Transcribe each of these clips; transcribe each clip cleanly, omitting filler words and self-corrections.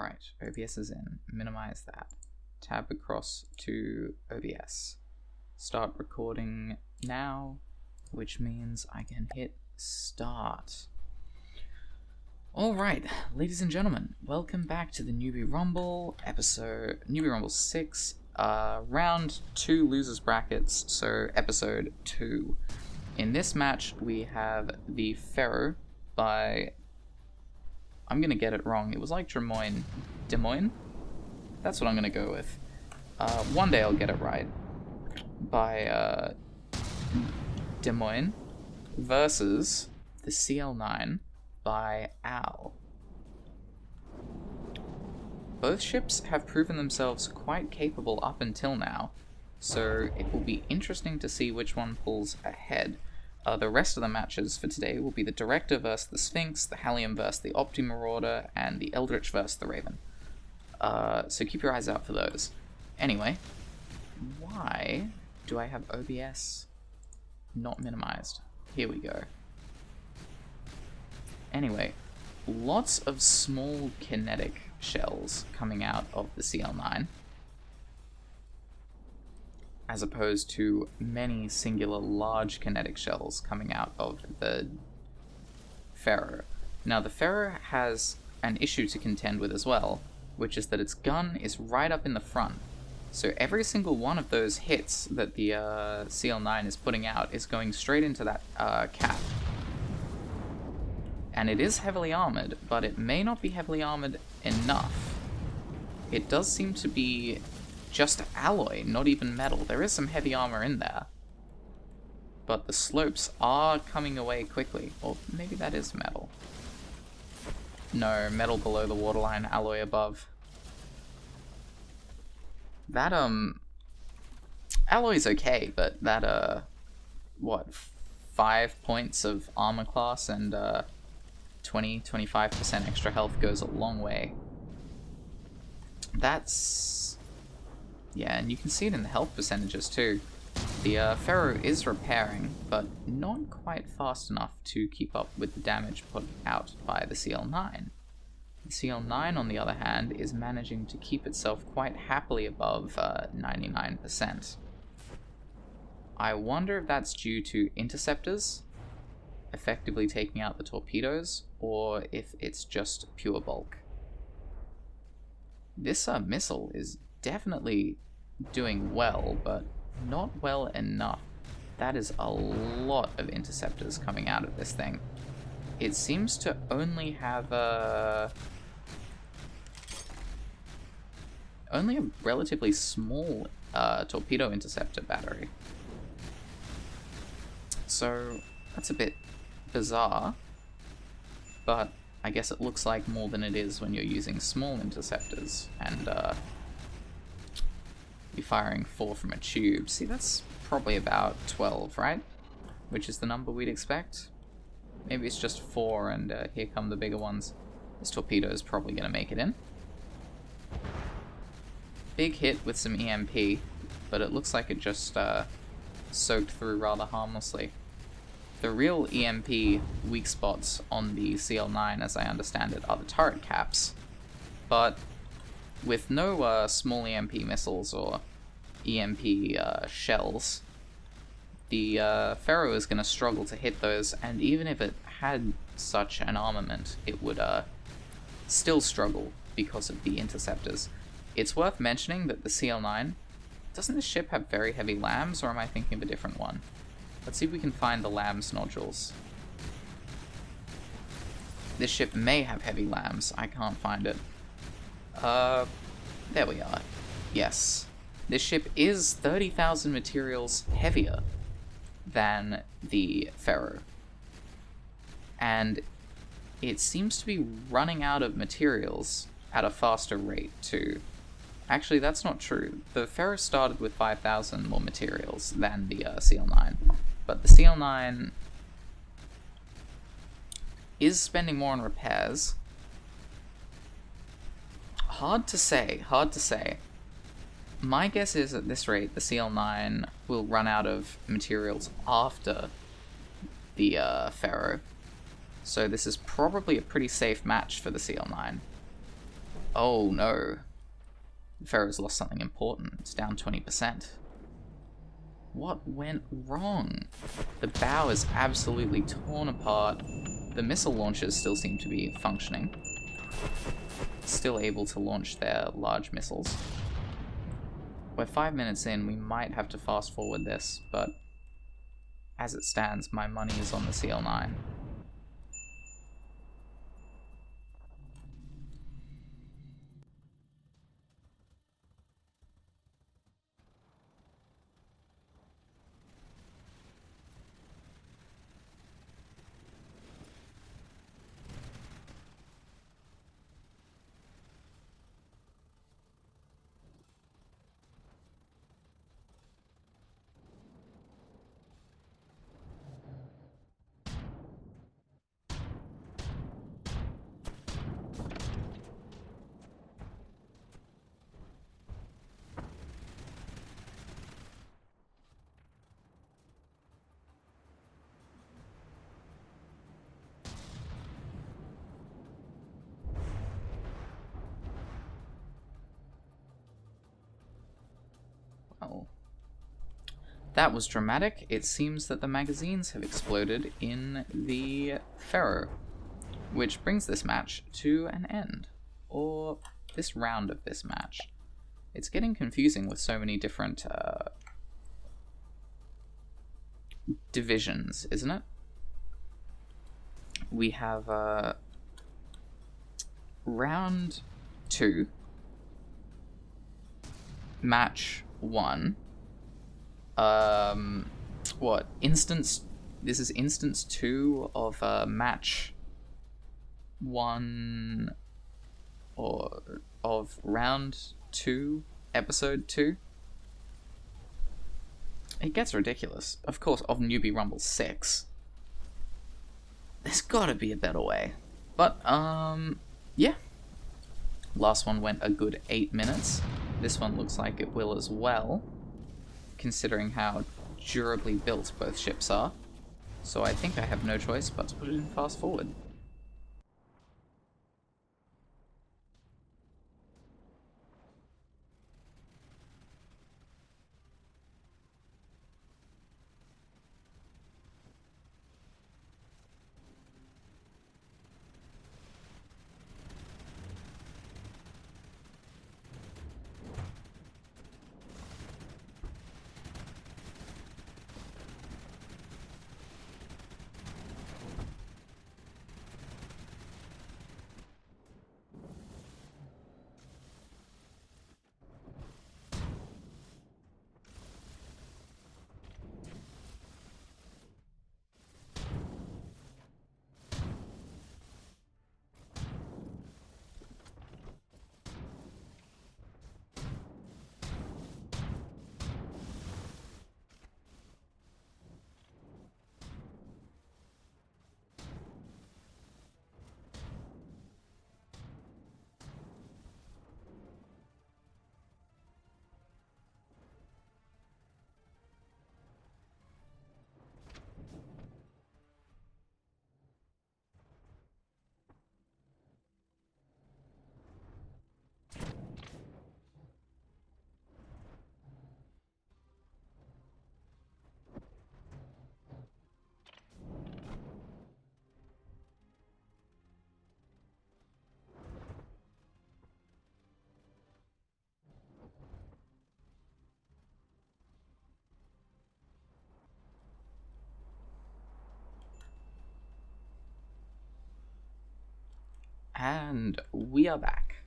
Alright, OBS is in. Minimize that. Tab across to OBS. Start recording now, which means I can hit start. Alright, ladies and gentlemen, welcome back to the Newbie Rumble, Newbie Rumble 6, round 2 losers brackets, so episode 2. In this match, we have the Fero by... I'm gonna get it wrong. It was like Des Moines? That's what I'm gonna go with. One day I'll get it right. By Des Moines versus the CL9 by Al. Both ships have proven themselves quite capable up until now, so it will be interesting to see which one pulls ahead. The rest of the matches for today will be the Director versus the SPHINX, the Hallium versus the Optimrauder, and the Eldritch versus the Raven. So keep your eyes out for those. Anyway, why do I have OBS not minimized? Here we go. Anyway, lots of small kinetic shells coming out of the CL9, as opposed to many singular large kinetic shells coming out of the Fero. Now, the Fero has an issue to contend with as well, which is that its gun is right up in the front. So every single one of those hits that the CL9 is putting out is going straight into that cap. And it is heavily armored, but it may not be heavily armored enough. It does seem to be just alloy, not even metal. There is some heavy armor in there, but the slopes are coming away quickly. Or maybe that is metal. No, metal below the waterline, alloy above. That, alloy's okay, but that, what, 5 points of armor class and, 20-25% extra health goes a long way. That's... yeah, and you can see it in the health percentages too. The Fero is repairing, but not quite fast enough to keep up with the damage put out by the CL9. The CL9, on the other hand, is managing to keep itself quite happily above 99%. I wonder if that's due to interceptors effectively taking out the torpedoes, or if it's just pure bulk. This missile is definitely doing well, but not well enough. That is a lot of interceptors coming out of this thing. It seems to only have only a relatively small torpedo interceptor battery. So that's a bit bizarre, but I guess it looks like more than it is when you're using small interceptors and you're firing 4 from a tube. See, that's probably about 12, right? Which is the number we'd expect. Maybe it's just 4 and here come the bigger ones. This torpedo is probably going to make it in. Big hit with some EMP, but it looks like it just soaked through rather harmlessly. The real EMP weak spots on the CL9, as I understand it, are the turret caps. But with no small EMP missiles or EMP shells, the Fero is going to struggle to hit those, and even if it had such an armament, it would still struggle because of the interceptors. It's worth mentioning that the CL9, doesn't this ship have very heavy lambs, or am I thinking of a different one? Let's see if we can find the lambs nodules. This ship may have heavy lambs. I can't find it. There we are. Yes. This ship is 30,000 materials heavier than the Fero. And it seems to be running out of materials at a faster rate too. Actually, that's not true. The Fero started with 5,000 more materials than the CL9. But the CL9 is spending more on repairs. Hard to say. My guess is at this rate, the CL9 will run out of materials after the Fero. So this is probably a pretty safe match for the CL9. Oh no. Fero's lost something important. It's down 20%. What went wrong? The bow is absolutely torn apart. The missile launchers still seem to be functioning. Still able to launch their large missiles. We're 5 minutes in, we might have to fast forward this, but as it stands, my money is on the CL9. Well, that was dramatic. It seems that the magazines have exploded in the Fero, which brings this match to an end. Or this round of this match. It's getting confusing with so many different divisions, isn't it? We have round 2, match 1. What? Instance... This is instance 2 of match 1... or of round 2, episode 2. It gets ridiculous. Of course, of Newbie Rumble 6. There's gotta be a better way. But, yeah. Last one went a good 8 minutes. This one looks like it will as well, considering how durably built both ships are. So I think I have no choice but to put it in fast forward. And we are back.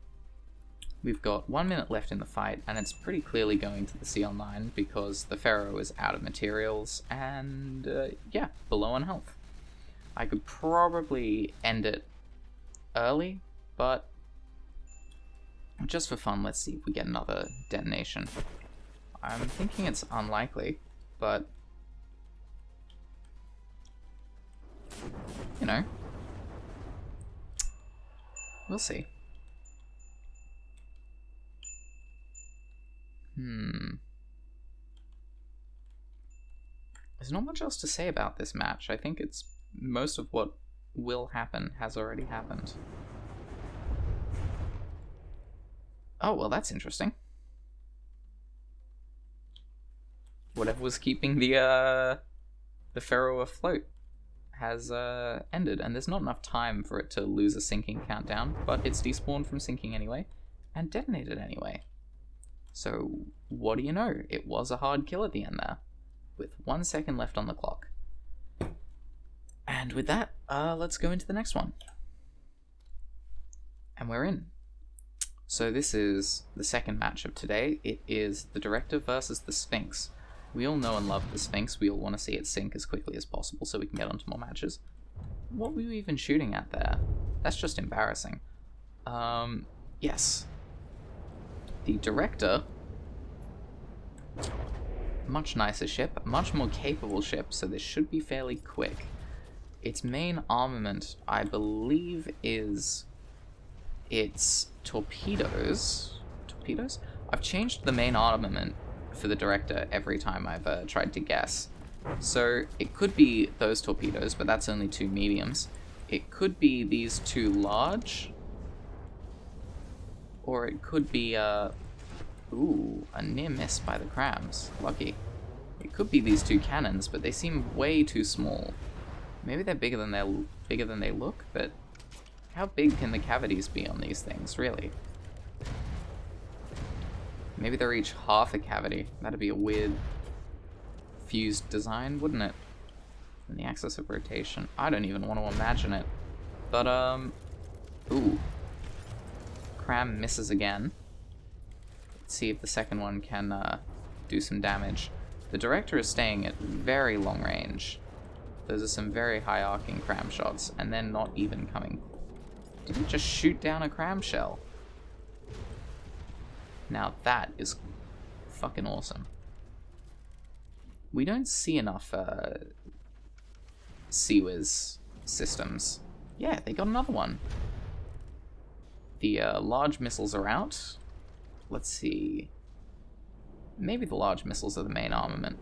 We've got 1 minute left in the fight, and it's pretty clearly going to the CL9 because the Fero is out of materials and, yeah, below on health. I could probably end it early, but just for fun, let's see if we get another detonation. I'm thinking it's unlikely, but, you know, we'll see. There's not much else to say about this match. I think it's most of what will happen has already happened. Oh, well, that's interesting. Whatever was keeping the Fero afloat has ended, and there's not enough time for it to lose a sinking countdown, but it's despawned from sinking anyway, and detonated anyway. So, what do you know? It was a hard kill at the end there, with 1 second left on the clock. And with that, let's go into the next one. And we're in. So this is the second match of today. It is the Director versus the Sphinx. We all know and love the Sphinx. We all want to see it sink as quickly as possible so we can get onto more matches. What were you even shooting at there? That's just embarrassing. Yes. The Director, much nicer ship, much more capable ship, so this should be fairly quick. Its main armament, I believe, is its torpedoes. Torpedoes? I've changed the main armament for the Director every time I've tried to guess. So it could be those torpedoes, but that's only 2 mediums. It could be these 2 large, or it could be ooh, a near miss by the crams. Lucky. It could be these 2 cannons, but they seem way too small. Maybe they're bigger than they look, but how big can the cavities be on these things, really? Maybe they're each half a cavity. That'd be a weird fused design, wouldn't it? And the axis of rotation. I don't even want to imagine it. But, ooh. Cram misses again. Let's see if the second one can, do some damage. The Director is staying at very long range. Those are some very high arcing cram shots, and they're not even coming. Did he just shoot down a cram shell? Now that is fucking awesome. We don't see enough CthuluhWhen systems. Yeah, they got another one. The large missiles are out. Let's see. Maybe the large missiles are the main armament.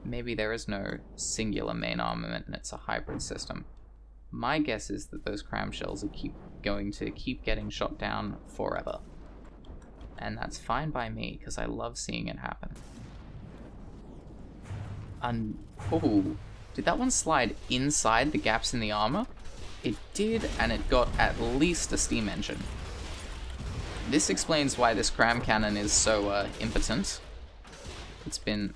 Maybe there is no singular main armament and it's a hybrid system. My guess is that those cram shells are going to keep getting shot down forever. And that's fine by me, because I love seeing it happen. Oh, did that one slide inside the gaps in the armor? It did, and it got at least a steam engine. This explains why this cram cannon is so impotent. It's been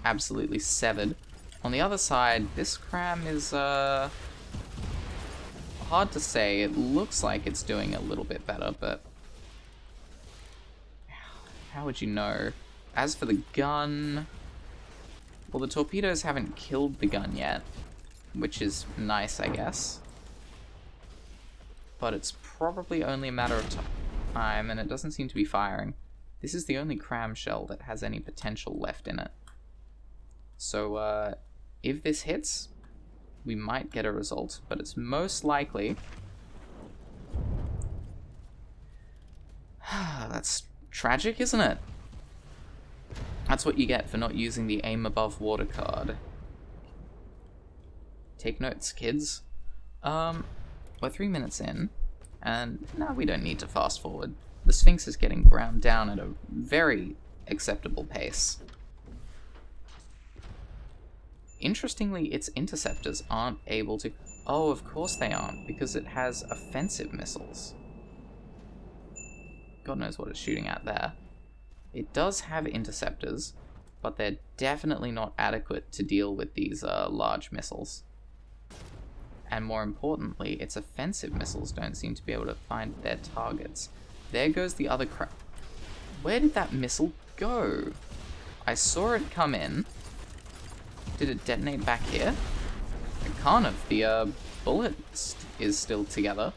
absolutely severed. On the other side, this cram is hard to say. It looks like it's doing a little bit better, but how would you know? As for the gun, well, the torpedoes haven't killed the gun yet, which is nice, I guess. But it's probably only a matter of time, and it doesn't seem to be firing. This is the only cram shell that has any potential left in it. So, if this hits, we might get a result, but it's most likely... That's tragic, isn't it? That's what you get for not using the aim above water card. Take notes, kids. We're 3 minutes in, and now we don't need to fast forward. The Sphinx is getting ground down at a very acceptable pace. Interestingly, its interceptors aren't able to... Oh, of course they aren't, because it has offensive missiles. God knows what it's shooting at there. It does have interceptors, but they're definitely not adequate to deal with these large missiles. And more importantly, its offensive missiles don't seem to be able to find their targets. There goes the other crap. Where did that missile go? I saw it come in. Did it detonate back here? It can't have. The bullet is still together.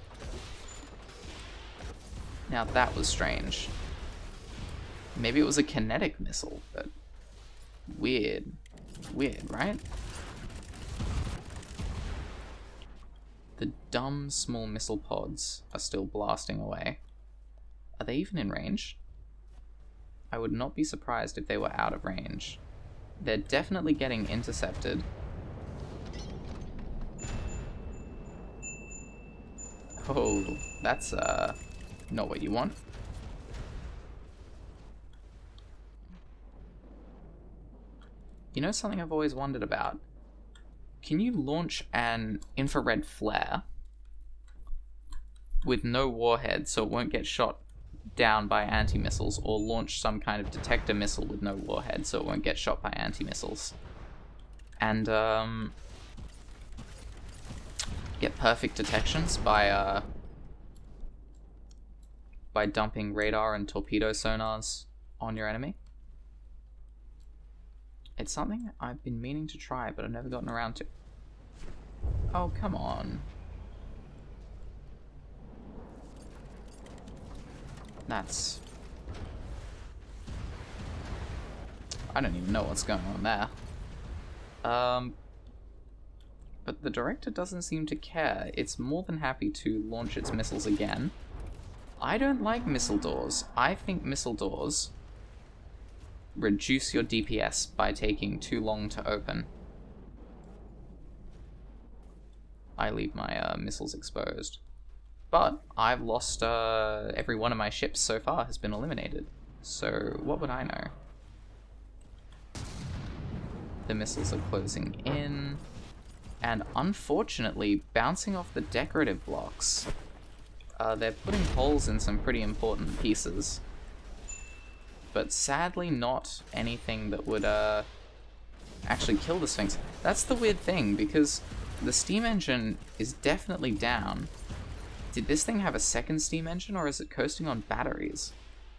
Now that was strange. Maybe it was a kinetic missile, but weird. Weird, right? The dumb small missile pods are still blasting away. Are they even in range? I would not be surprised if they were out of range. They're definitely getting intercepted. Oh, that's not what you want. You know something I've always wondered about? Can you launch an infrared flare with no warhead so it won't get shot down by anti-missiles, or launch some kind of detector missile with no warhead so it won't get shot by anti-missiles? And, get perfect detections by dumping radar and torpedo sonars on your enemy. It's something I've been meaning to try, but I've never gotten around to. Oh, come on. That's... I don't even know what's going on there. But the director doesn't seem to care. It's more than happy to launch its missiles again. I don't like missile doors. I think missile doors reduce your DPS by taking too long to open. I leave my missiles exposed. But I've lost every one of my ships so far has been eliminated. So what would I know? The missiles are closing in. And unfortunately, bouncing off the decorative blocks, they're putting holes in some pretty important pieces. But sadly not anything that would actually kill the Sphinx. That's the weird thing, because the steam engine is definitely down. Did this thing have a second steam engine, or is it coasting on batteries?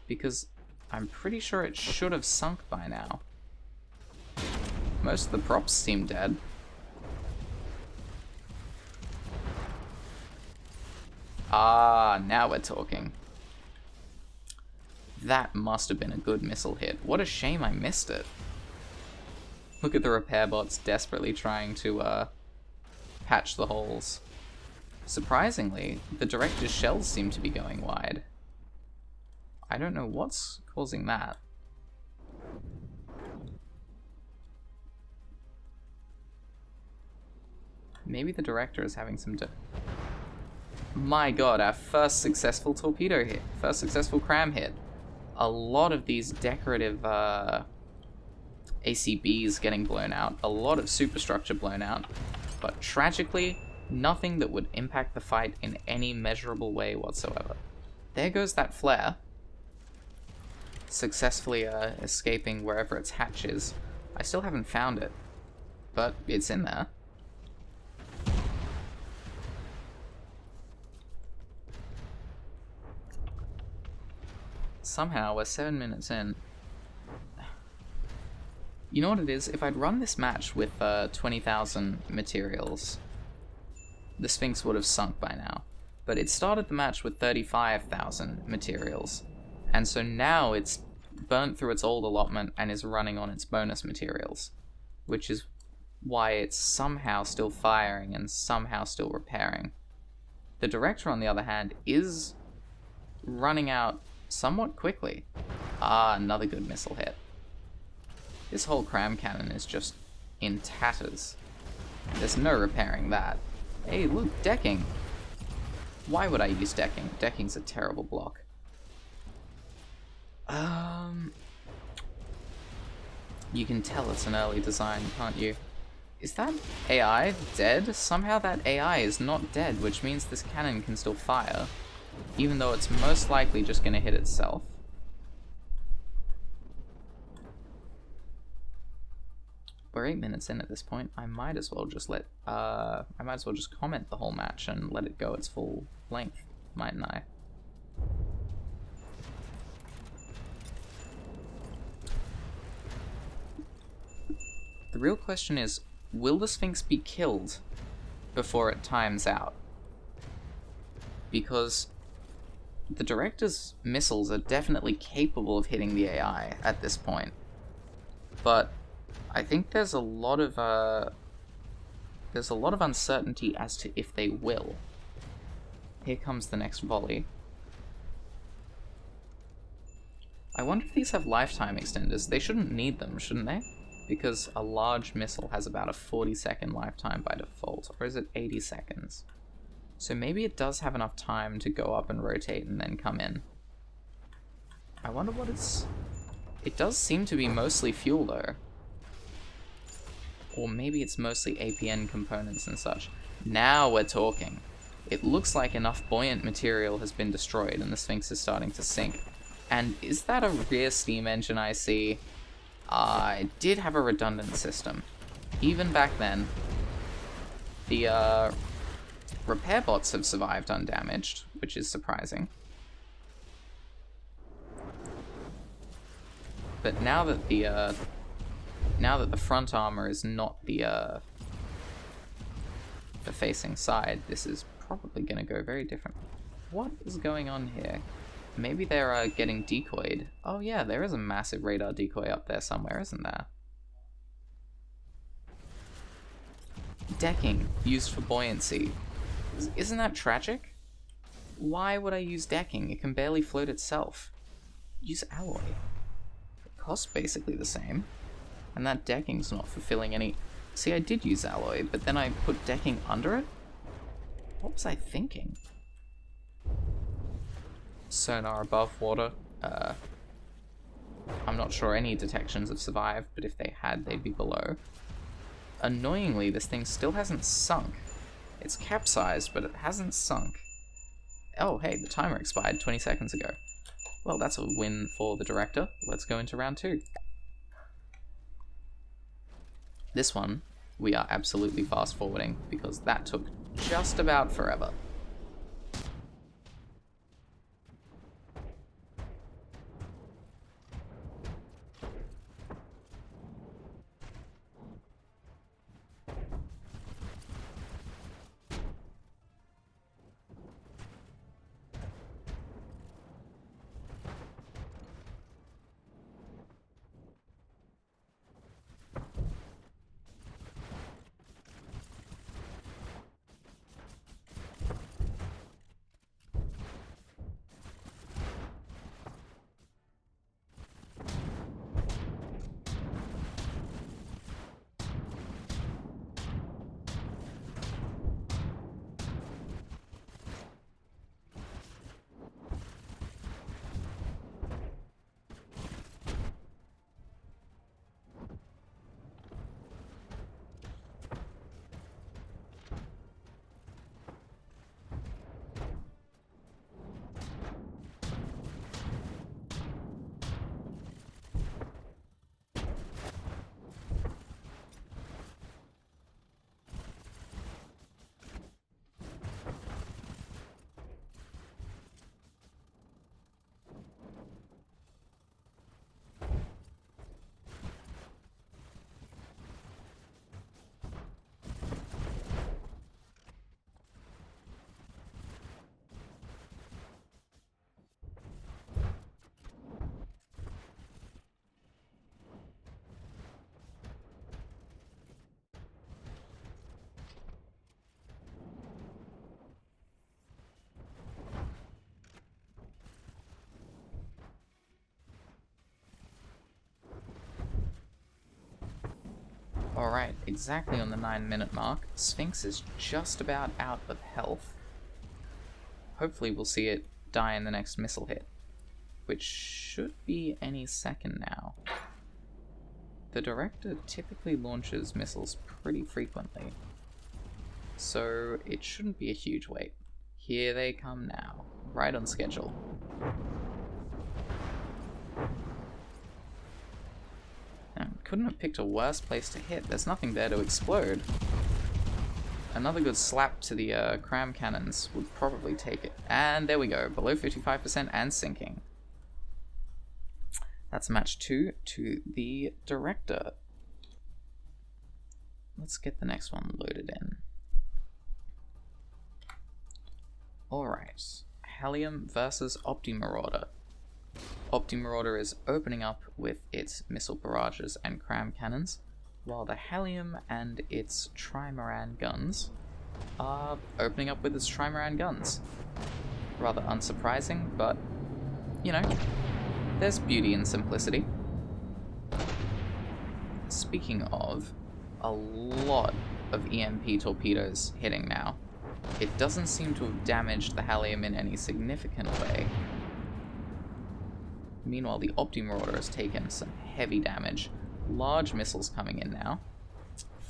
Because I'm pretty sure it should have sunk by now. Most of the props seem dead. Ah, now we're talking. That must have been a good missile hit. What a shame I missed it. Look at the repair bots desperately trying to patch the holes. Surprisingly, the director's shells seem to be going wide. I don't know what's causing that. Maybe the director is having some... My god, our first successful torpedo hit. First successful cram hit. A lot of these decorative ACBs getting blown out. A lot of superstructure blown out. But tragically, nothing that would impact the fight in any measurable way whatsoever. There goes that flare. Successfully escaping wherever its hatch is. I still haven't found it. But it's in there. Somehow, we're 7 minutes in. You know what it is? If I'd run this match with 20,000 materials, the Sphinx would have sunk by now. But it started the match with 35,000 materials. And so now it's burnt through its old allotment and is running on its bonus materials. Which is why it's somehow still firing and somehow still repairing. The director, on the other hand, is running out somewhat quickly. Ah, another good missile hit. This whole cram cannon is just in tatters. There's no repairing that. Hey, look, decking! Why would I use decking? Decking's a terrible block. You can tell it's an early design, can't you? Is that AI dead? Somehow that AI is not dead, which means this cannon can still fire. Even though it's most likely just going to hit itself. We're 8 minutes in at this point. I might as well just comment the whole match and let it go its full length, mightn't I? The real question is, will the Sphinx be killed before it times out? Because the director's missiles are definitely capable of hitting the AI at this point. But I think there's a lot of uncertainty as to if they will. Here comes the next volley. I wonder if these have lifetime extenders. They shouldn't need them, shouldn't they? Because a large missile has about a 40-second lifetime by default, or is it 80 seconds? So maybe it does have enough time to go up and rotate and then come in. I wonder what it's... It does seem to be mostly fuel, though. Or maybe it's mostly APN components and such. Now we're talking. It looks like enough buoyant material has been destroyed and the Sphinx is starting to sink. And is that a rear steam engine I see? It did have a redundant system. Even back then, the repair bots have survived undamaged, which is surprising. But now that the front armor is not the facing side, this is probably going to go very different. What is going on here? Maybe they're getting decoyed. Oh yeah, there is a massive radar decoy up there somewhere, isn't there? Decking used for buoyancy. Isn't that tragic? Why would I use decking? It can barely float itself. Use alloy. It costs basically the same. And that decking's not fulfilling any... See, I did use alloy, but then I put decking under it? What was I thinking? Sonar above water. I'm not sure any detections have survived, but if they had, they'd be below. Annoyingly, this thing still hasn't sunk. It's capsized, but it hasn't sunk. Oh, hey, the timer expired 20 seconds ago. Well, that's a win for the director. Let's go into round 2. This one, we are absolutely fast-forwarding, because that took just about forever. Alright, exactly on the 9-minute mark, Sphinx is just about out of health. Hopefully we'll see it die in the next missile hit, which should be any second now. The director typically launches missiles pretty frequently, so it shouldn't be a huge wait. Here they come now, right on schedule. Couldn't have picked a worse place to hit. There's nothing there to explode. Another good slap to the cram cannons would probably take it. And there we go, below 55% and sinking. That's match 2 to the director. Let's get the next one loaded in. Alright, Hallium versus Optimrauder. Optimrauder is opening up with its missile barrages and cram cannons, while the Hallium and its trimaran guns are opening up with its trimaran guns. Rather unsurprising, but, you know, there's beauty in simplicity. Speaking of, a lot of EMP torpedoes hitting now. It doesn't seem to have damaged the Hallium in any significant way. Meanwhile, the Optimrauder has taken some heavy damage. Large missiles coming in now.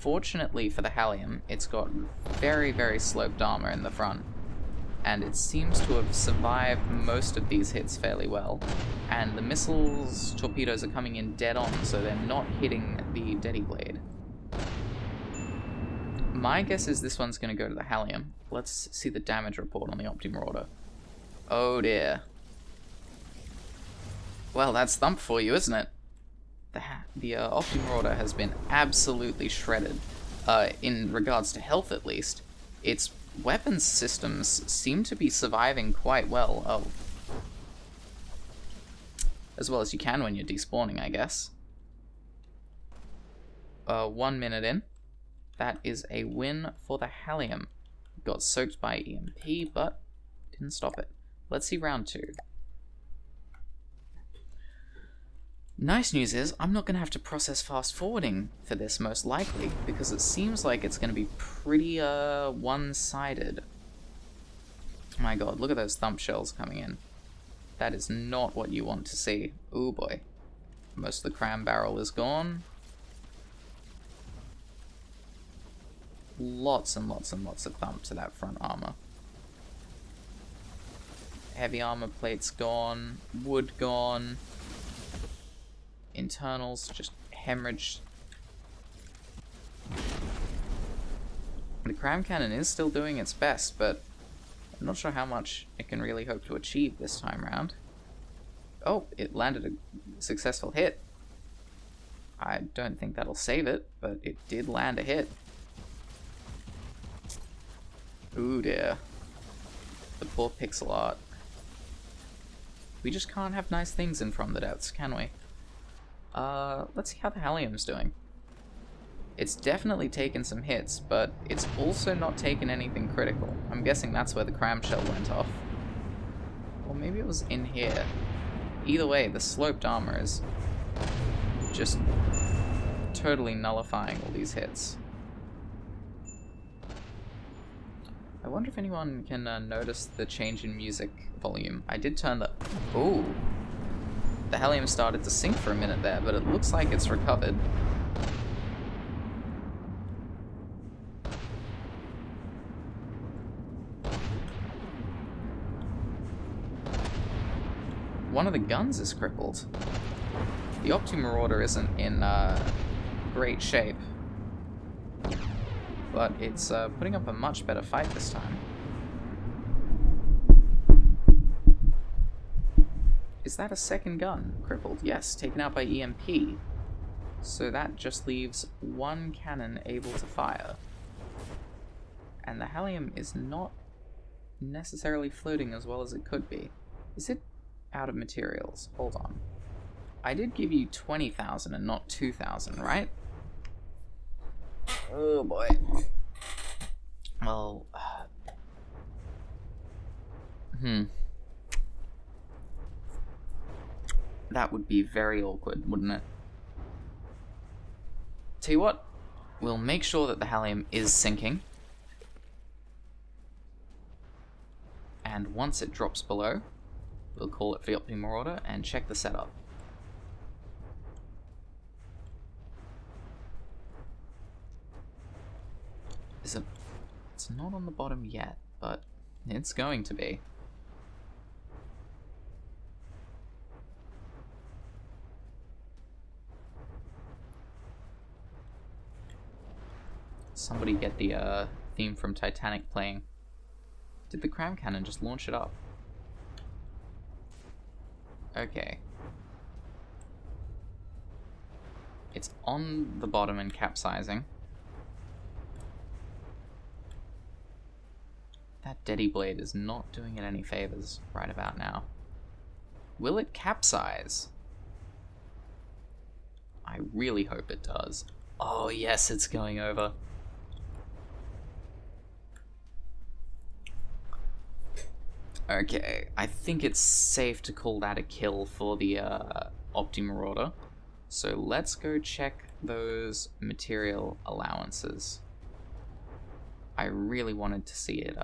Fortunately for the Hallium, it's got very, very sloped armor in the front, and it seems to have survived most of these hits fairly well. And the missiles, torpedoes are coming in dead on, so they're not hitting the Dedi Blade. My guess is this one's going to go to the Hallium. Let's see the damage report on the Optimrauder. Oh dear. Well, that's Thump for you, isn't it? The Optimrauder has been absolutely shredded, in regards to health at least. Its weapons systems seem to be surviving quite well. Oh. As well as you can when you're despawning, I guess. 1 minute in. That is a win for the Hallium. Got soaked by EMP, but didn't stop it. Let's see round 2. Nice news is, I'm not going to have to process fast forwarding for this, most likely, because it seems like it's going to be pretty, one-sided. Oh my god, look at those thump shells coming in. That is not what you want to see. Ooh boy. Most of the cram barrel is gone. Lots and lots and lots of thump to that front armor. Heavy armor plates gone. Wood gone. Internals just hemorrhaged. The cram cannon is still doing its best, but I'm not sure how much it can really hope to achieve this time round. Oh, it landed a successful hit. I don't think that'll save it, but it did land a hit. Ooh dear. The poor pixel art. We just can't have nice things in From the Depths, can we? Let's see how the Hallium's doing. It's definitely taken some hits, but it's also not taken anything critical. I'm guessing that's where the cram shell went off. Or maybe it was in here. Either way, the sloped armor is just totally nullifying all these hits. I wonder if anyone can notice the change in music volume. I did turn the... Ooh! The Hallium started to sink for a minute there, but it looks like it's recovered. One of the guns is crippled. The Optimrauder isn't in great shape, but it's putting up a much better fight this time. Is that a second gun crippled? Yes, taken out by EMP. So that just leaves one cannon able to fire. And the Hallium is not necessarily floating as well as it could be. Is it out of materials? Hold on. I did give you 20,000 and not 2,000, right? Oh boy. Well... That would be very awkward, wouldn't it? Tell you what, we'll make sure that the Hallium is sinking. And once it drops below, we'll call it for the Optimrauder and check the setup. It's not on the bottom yet, but it's going to be. Somebody get the theme from Titanic playing. Did the cram cannon just launch it up? Okay. It's on the bottom and capsizing. That Dedi Blade is not doing it any favors right about now. Will it capsize? I really hope it does. Oh yes, it's going over. Okay, I think it's safe to call that a kill for the Optimrauder. So let's go check those material allowances. I really wanted to see it,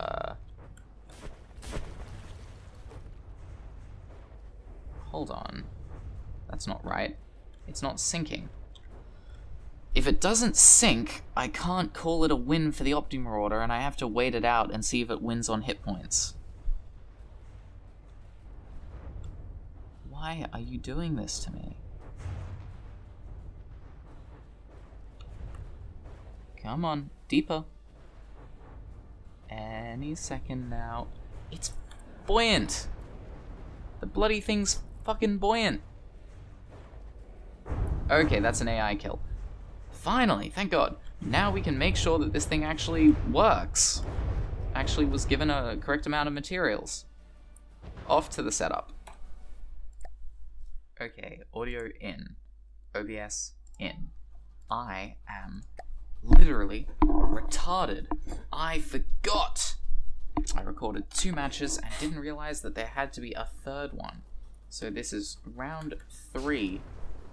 Hold on. That's not right. It's not sinking. If it doesn't sink, I can't call it a win for the Optimrauder, and I have to wait it out and see if it wins on hit points. Why are you doing this to me? Come on, deeper. Any second now. It's buoyant! The bloody thing's fucking buoyant. Okay, that's an AI kill. Finally, thank God. Now we can make sure that this thing actually works. Actually was given a correct amount of materials. Off to the setup. Okay, audio in. OBS in. I am literally retarded. I forgot! I recorded 2 matches and didn't realize that there had to be a third one. So this is round 3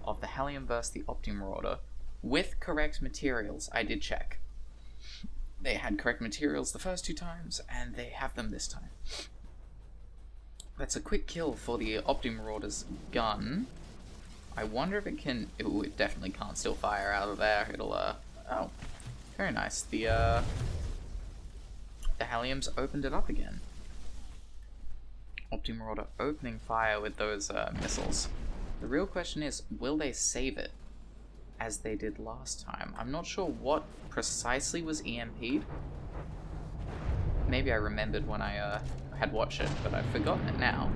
of the Hallium vs. the Optimrauder with correct materials. I did check. They had correct materials the first 2 times, and they have them this time. That's a quick kill for the Optimrauder's gun. I wonder if it can... Ooh, it definitely can't still fire out of there. It'll, oh, very nice. The Hallium's opened it up again. Optimrauder opening fire with those missiles. The real question is, will they save it as they did last time? I'm not sure what precisely was EMP'd. Maybe I remembered when I had watched it, but I've forgotten it now.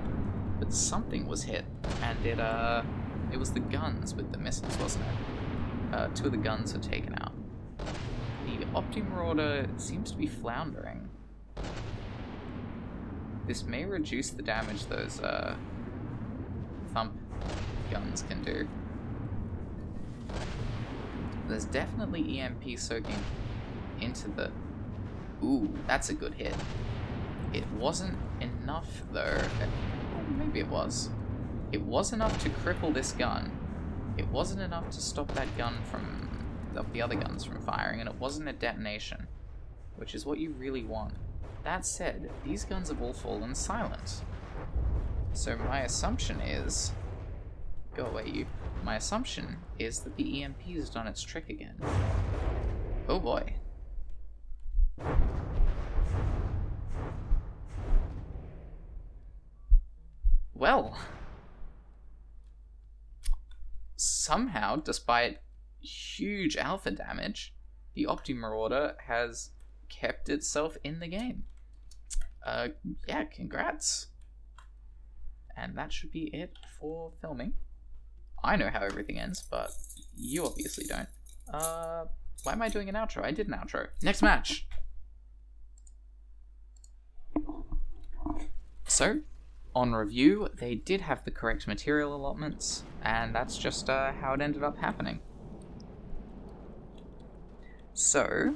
But something was hit, and it was the guns with the missiles, wasn't it? 2 of the guns were taken out. The Optimrauder seems to be floundering. This may reduce the damage those thump guns can do. There's definitely EMP soaking into the... Ooh, that's a good hit. It wasn't enough, though. Maybe it was. It was enough to cripple this gun. It wasn't enough to stop that gun from... the other guns from firing, and it wasn't a detonation, which is what you really want. That said, these guns have all fallen silent. So my assumption is... Go away, you. My assumption is that the EMP has done its trick again. Oh boy. Well. Somehow, despite huge alpha damage, the Optimrauder has kept itself in the game. Yeah, congrats. And that should be it for filming. I know how everything ends, but you obviously don't. Why am I doing an outro? I did an outro. Next match! So, on review, they did have the correct material allotments, and that's just how it ended up happening. So,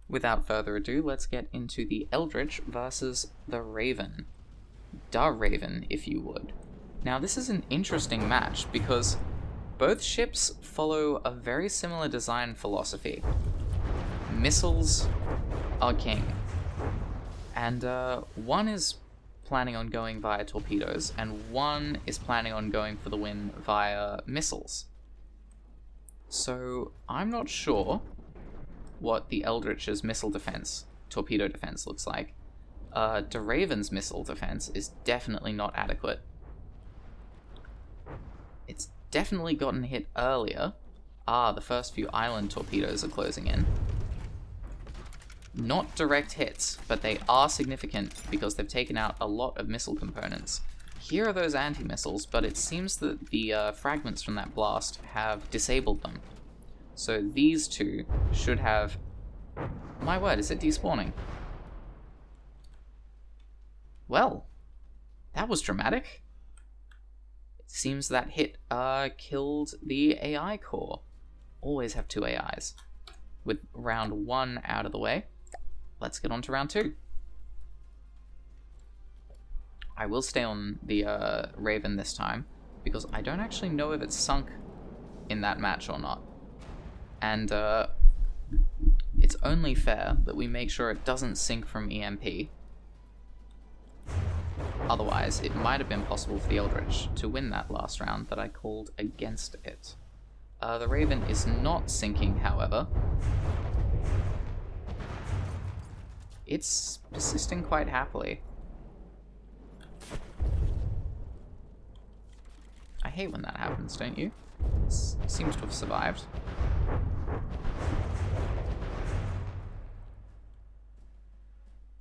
without further ado, let's get into the Eldritch versus the Raven. Da Raven, if you would. Now, this is an interesting match because both ships follow a very similar design philosophy. Missiles are king. And one is planning on going via torpedoes, and one is planning on going for the win via missiles. So, I'm not sure what the Eldritch's missile defense, torpedo defense, looks like. Da Raven's missile defense is definitely not adequate. It's definitely gotten hit earlier. The first few island torpedoes are closing in. Not direct hits, but they are significant because they've taken out a lot of missile components. Here are those anti-missiles, but it seems that the fragments from that blast have disabled them. So these 2 should have... My word, is it despawning? Well, that was dramatic. It seems that hit killed the AI core. Always have 2 AIs. With round 1 out of the way, let's get on to round 2. I will stay on the Raven this time, because I don't actually know if it's sunk in that match or not. And it's only fair that we make sure it doesn't sink from EMP. Otherwise, it might have been possible for the Eldritch to win that last round that I called against it. The Raven is not sinking, however. It's persisting quite happily. I hate when that happens, don't you? It seems to have survived.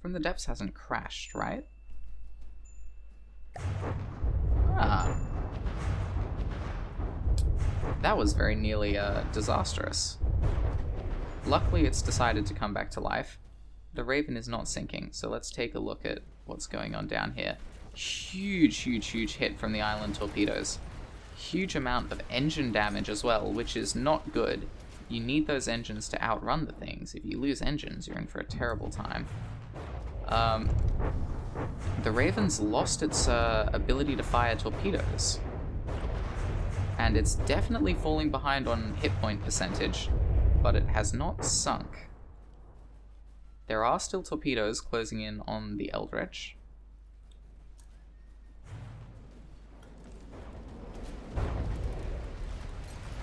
From the Depths hasn't crashed, right? Ah. That was very nearly disastrous. Luckily, it's decided to come back to life. The Raven is not sinking, so let's take a look at what's going on down here. Huge hit from the island torpedoes. Huge amount of engine damage as well, which is not good. You need those engines to outrun the things. If you lose engines, you're in for a terrible time. The Raven's lost its ability to fire torpedoes. And it's definitely falling behind on hit point percentage, but it has not sunk. There are still torpedoes closing in on the Eldritch.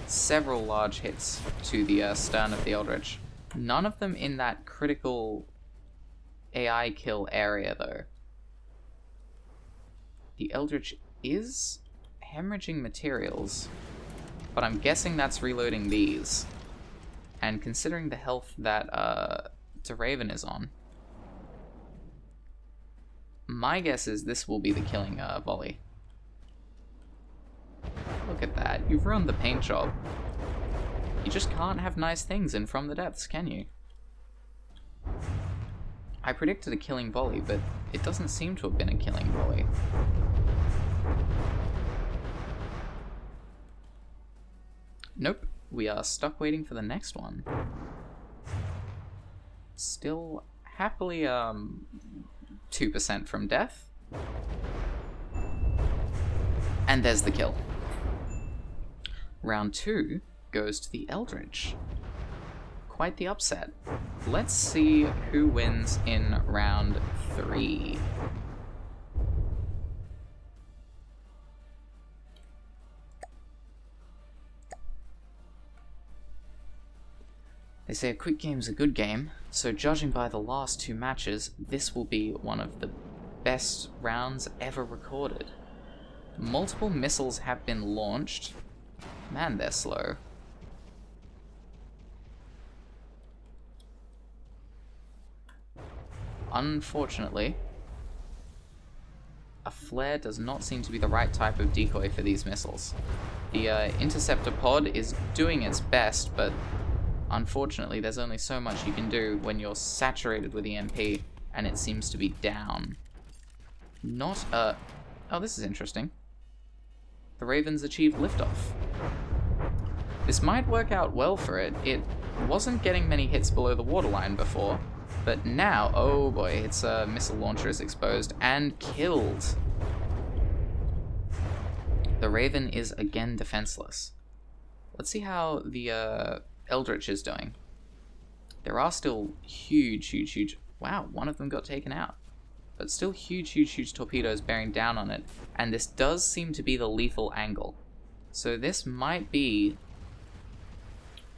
Several large hits to the stern of the Eldritch. None of them in that critical AI kill area, though. The Eldritch is hemorrhaging materials, but I'm guessing that's reloading these. And considering the health that the Raven is on, my guess is this will be the killing volley. Look at that, you've ruined the paint job. You just can't have nice things in From the Depths, can you? I predicted a killing volley, but it doesn't seem to have been a killing volley. Nope, we are stuck waiting for the next one. Still happily 2% from death. And there's the kill. Round 2 goes to the Eldritch. Quite the upset. Let's see who wins in round 3. They say a quick game's a good game, so judging by the last 2 matches, this will be one of the best rounds ever recorded. Multiple missiles have been launched. Man, they're slow. Unfortunately, a flare does not seem to be the right type of decoy for these missiles. The interceptor pod is doing its best, but unfortunately there's only so much you can do when you're saturated with EMP, and it seems to be down. Not a... Oh, this is interesting. The Raven's achieved liftoff. This might work out well for it. It wasn't getting many hits below the waterline before, but now, oh boy, its missile launcher is exposed and killed. The Raven is again defenseless. Let's see how the Eldritch is doing. There are still huge... Wow, one of them got taken out. But still huge torpedoes bearing down on it, and this does seem to be the lethal angle. So this might be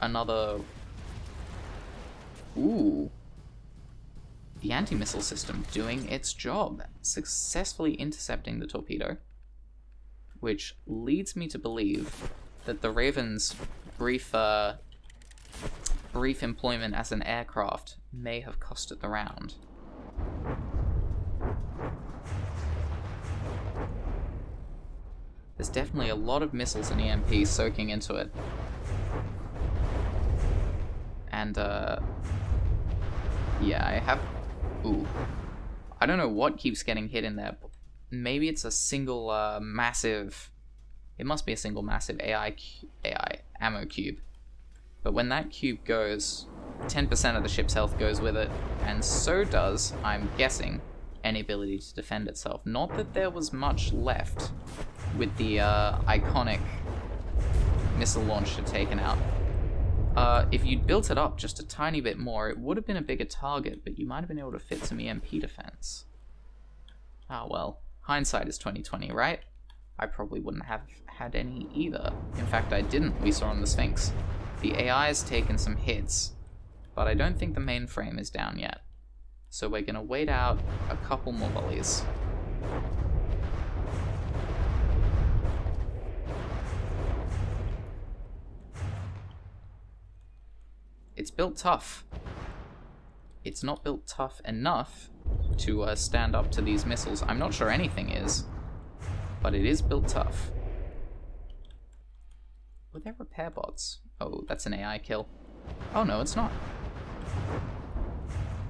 another... Ooh. The anti-missile system doing its job, successfully intercepting the torpedo, which leads me to believe that the Raven's brief employment as an aircraft may have cost it the round. There's definitely a lot of missiles and EMP soaking into it. And, yeah, I have... Ooh. I don't know what keeps getting hit in there. Maybe it's a single, massive... It must be a single massive AI ammo cube. But when that cube goes, 10% of the ship's health goes with it, and so does, I'm guessing, any ability to defend itself. Not that there was much left with the iconic missile launcher taken out. If you'd built it up just a tiny bit more, it would have been a bigger target, but you might have been able to fit some EMP defense. Ah well, hindsight is 20/20, right? I probably wouldn't have had any either. In fact, I didn't, we saw on the Sphinx. The AI has taken some hits, but I don't think the mainframe is down yet. So we're gonna wait out a couple more volleys. It's built tough. It's not built tough enough to stand up to these missiles. I'm not sure anything is, but it is built tough. Were there repair bots? Oh, that's an AI kill. Oh no, it's not.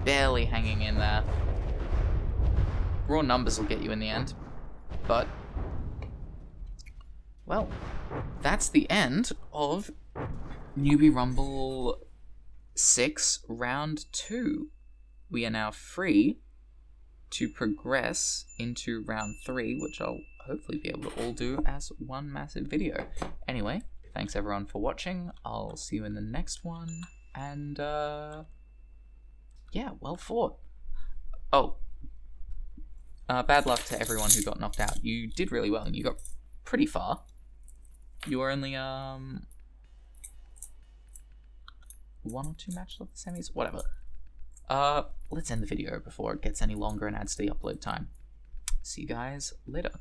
Barely hanging in there. Raw numbers will get you in the end. But, well, that's the end of Newbie Rumble 6 Round 2. We are now free to progress into Round 3, which I'll hopefully be able to all do as one massive video. Anyway, thanks everyone for watching. I'll see you in the next one, and yeah, well fought. Oh, bad luck to everyone who got knocked out. You did really well, and you got pretty far. You were only 1 or 2 matches of the semis, whatever. Let's end the video before it gets any longer and adds to the upload time. See you guys later.